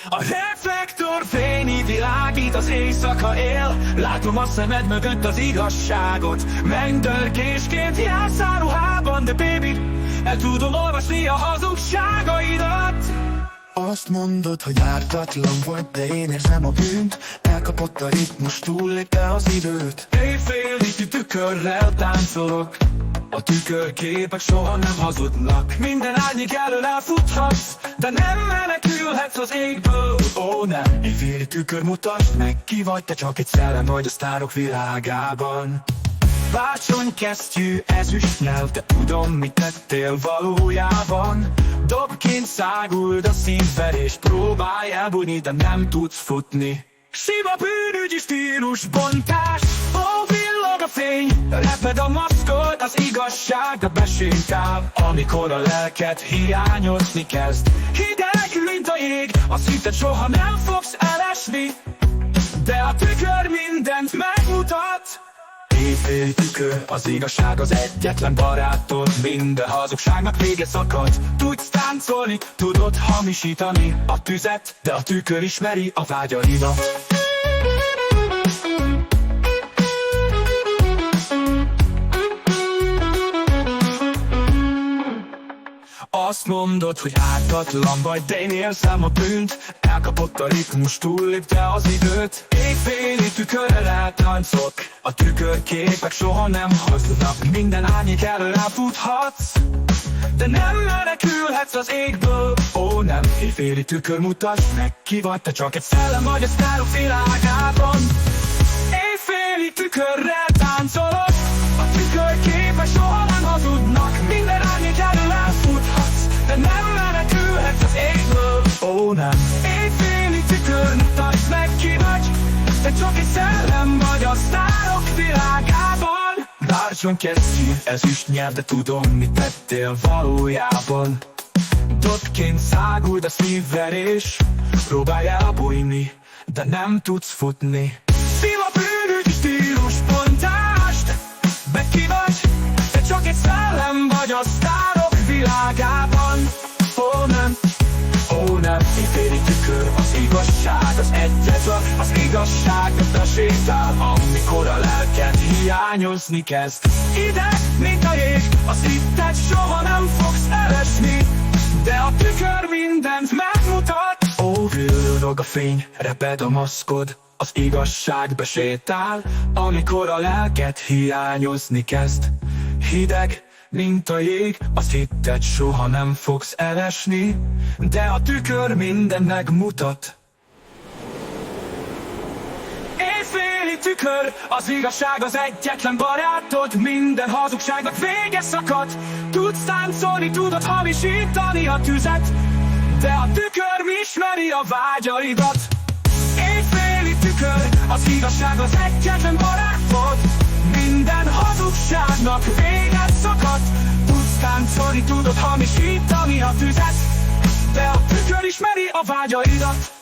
A reflektorfény világít, az éjszaka él. Látom a szemed mögött az igazságot. Mennydörgésként jársz áruhában, de baby, el tudom olvasni a hazugságaidat. Azt mondod, hogy ártatlan vagy, de én érzem a bűnt. Elkapott a ritmus, túllépte az időt. Éjféli tükörrel táncolok. A tükörképek soha nem hazudnak. Minden árnyék elől elfuthatsz, de nem menekülhetsz az égből. Ó nem. Éjféli tükör, mutasd meg, ki vagy, te csak egy szellem vagy a sztárok világában. Bársony kesztyű, ezüst nyelv, de tudom, mit tettél valójában. Dobként száguld a szívverés, próbálj elbújni, de nem tudsz futni. Sima bűnügyi stílusbontás, ó, villog a fény, reped a maszkod, az igazság, de besétál, amikor a lelked hiányozni kezd. Hideg, mint a jég, azt hitted soha nem fogsz elesni, de a tükör mindent megmutat. Éjféli tükör, az igazság az egyetlen barátod. Minden hazugságnak vége szakad. Tudsz táncolni, tudod hamisítani a tüzet, de a tükör ismeri a vágyaidat. Azt mondod, hogy ártatlan vagy, de én érzem a bűnt. Elkapott a ritmus, túllépte az időt. Éjféli tükörrel eltáncolok. A tükörképek soha nem hazudnak. Minden árnyék elől elfuthatsz, de nem menekülhetsz az égből. Ó nem. Éjféli tükör, mutasd meg, ki vagy, te csak egy szellem vagy a sztárok világában. Éjféli tükörrel táncolok. A tükörképek soha nem hazudnak. Minden árnyék elől elfuthatsz, de nem menekülhetsz az égből. Ó nem. Éjféli tükör, mutasd meg, ki vagy, te csak egy szellem vagy a sztárok világában. Bársony kesztyű, ezüst nyelv, de tudom, mit tettél valójában. Dobként száguld a szívverés, próbálj elbújni, de nem tudsz futni. Sima bűnügyi stílusbontást, be ki vagy, te csak egy szellem vagy a sztárok világában. Ó nem, ó nem. Éjféli tükör, az igazság az egyetlen, az igazság besétál, amikor a lelked hiányozni kezd. Hideg, mint a jég, azt hitted soha nem fogsz elesni, de a tükör mindent megmutat. Ó, villog a fény, reped a maszkod, az igazság besétál, amikor a lelked hiányozni kezd. Hideg, mint a jég, azt hitted soha nem fogsz elesni, de a tükör minden megmutat. Éjféli tükör, az igazság az egyetlen barátod. Minden hazugságnak vége szakad. Tudsz táncolni, tudod hamisítani a tüzet, de a tükör ismeri a vágyaidat. Éjféli tükör, az igazság az egyetlen barátod. Minden hazugságnak véget szakad. Tudsz táncolni, tudod hamisítani a tüzet, de a tükör ismeri a vágyaidat.